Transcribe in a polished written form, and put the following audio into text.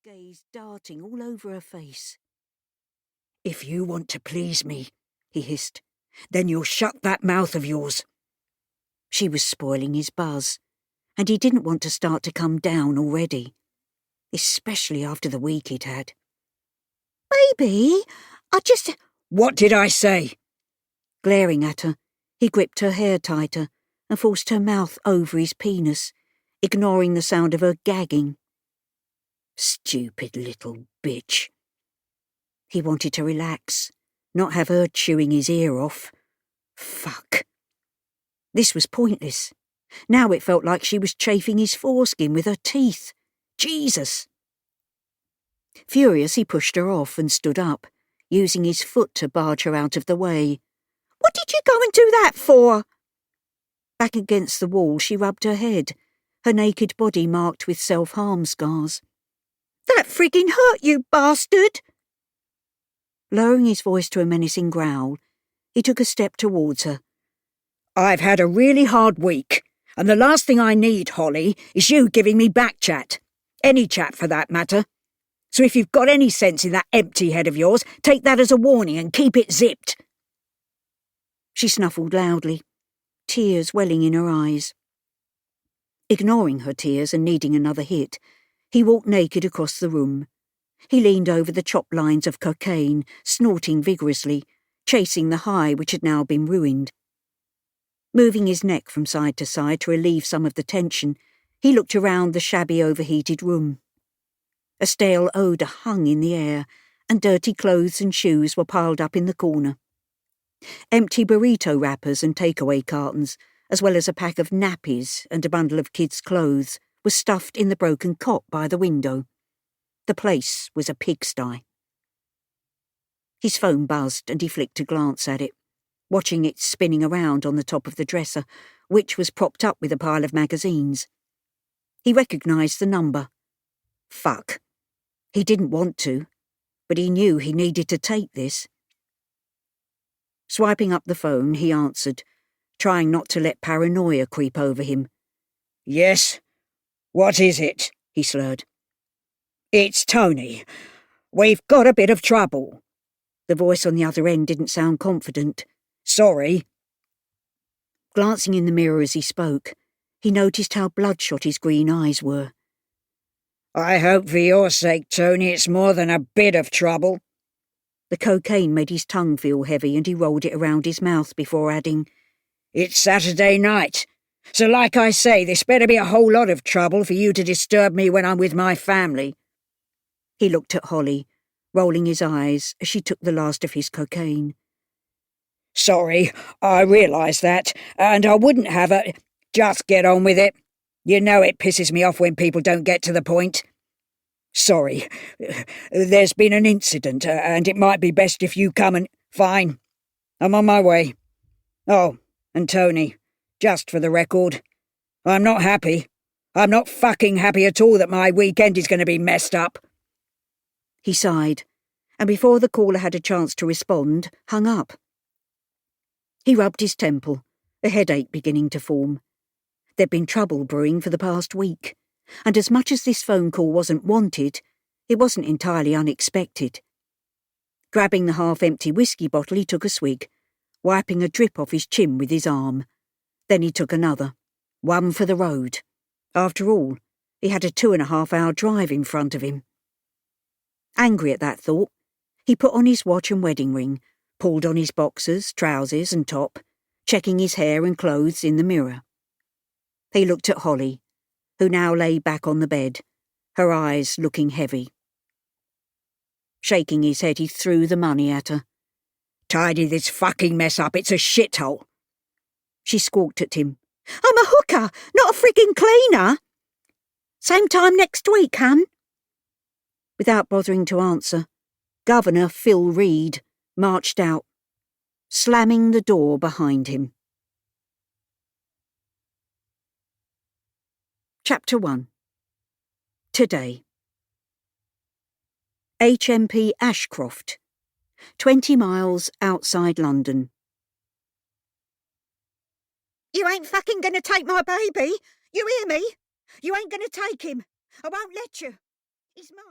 gaze darting all over her face. "If you want to please me," he hissed, "then you'll shut that mouth of yours." She was spoiling his buzz, and he didn't want to start to come down already, especially after the week he'd had. "Baby, I just—" "What did I say?" Glaring at her, he gripped her hair tighter and forced her mouth over his penis, ignoring the sound of her gagging. Stupid little bitch. He wanted to relax, not have her chewing his ear off. Fuck. This was pointless. Now it felt like she was chafing his foreskin with her teeth. Jesus! Furious, he pushed her off and stood up, using his foot to barge her out of the way. "What did you go and do that for?" Back against the wall, she rubbed her head, her naked body marked with self-harm scars. "That frigging hurt, you bastard!" Lowering his voice to a menacing growl, he took a step towards her. "I've had a really hard week, and the last thing I need, Holly, is you giving me back chat. Any chat for that matter. So if you've got any sense in that empty head of yours, take that as a warning and keep it zipped." She snuffled loudly, tears welling in her eyes. Ignoring her tears and needing another hit, he walked naked across the room. He leaned over the chopped lines of cocaine, snorting vigorously, chasing the high which had now been ruined. Moving his neck from side to side to relieve some of the tension, he looked around the shabby overheated room. A stale odour hung in the air, and dirty clothes and shoes were piled up in the corner. Empty burrito wrappers and takeaway cartons, as well as a pack of nappies and a bundle of kids' clothes, were stuffed in the broken cot by the window. The place was a pigsty. His phone buzzed and he flicked a glance at it, watching it spinning around on the top of the dresser, which was propped up with a pile of magazines. He recognised the number. Fuck. He didn't want to, but he knew he needed to take this. Swiping up the phone, he answered, trying not to let paranoia creep over him. "Yes? What is it?" he slurred. "It's Tony. We've got a bit of trouble." The voice on the other end didn't sound confident. "Sorry." Glancing in the mirror as he spoke, he noticed how bloodshot his green eyes were. "I hope for your sake, Tony, it's more than a bit of trouble." The cocaine made his tongue feel heavy and he rolled it around his mouth before adding, "It's Saturday night, so like I say, this better be a whole lot of trouble for you to disturb me when I'm with my family." He looked at Holly, rolling his eyes as she took the last of his cocaine. "Sorry, I realise that, and I wouldn't have a—" "Just get on with it. You know it pisses me off when people don't get to the point. Sorry, there's been an incident, and it might be best if you come and—" "Fine. I'm on my way. Oh, and Tony, just for the record, I'm not happy. I'm not fucking happy at all that my weekend is going to be messed up." He sighed, and before the caller had a chance to respond, hung up. He rubbed his temple, a headache beginning to form. There'd been trouble brewing for the past week, and as much as this phone call wasn't wanted, it wasn't entirely unexpected. Grabbing the half-empty whiskey bottle, he took a swig, wiping a drip off his chin with his arm. Then he took another, one for the road. After all, he had a 2.5-hour drive in front of him. Angry at that thought, he put on his watch and wedding ring, pulled on his boxers, trousers and top, checking his hair and clothes in the mirror. He looked at Holly, who now lay back on the bed, her eyes looking heavy. Shaking his head, he threw the money at her. "Tidy this fucking mess up, it's a shithole." She squawked at him. "I'm a hooker, not a frigging cleaner." "Same time next week, hun?" Without bothering to answer, Governor Phil Reed marched out, slamming the door behind him. Chapter 1. Today. HMP Ashcroft, 20 miles outside London. "You ain't fucking gonna take my baby, you hear me? You ain't gonna take him. I won't let you. He's mine."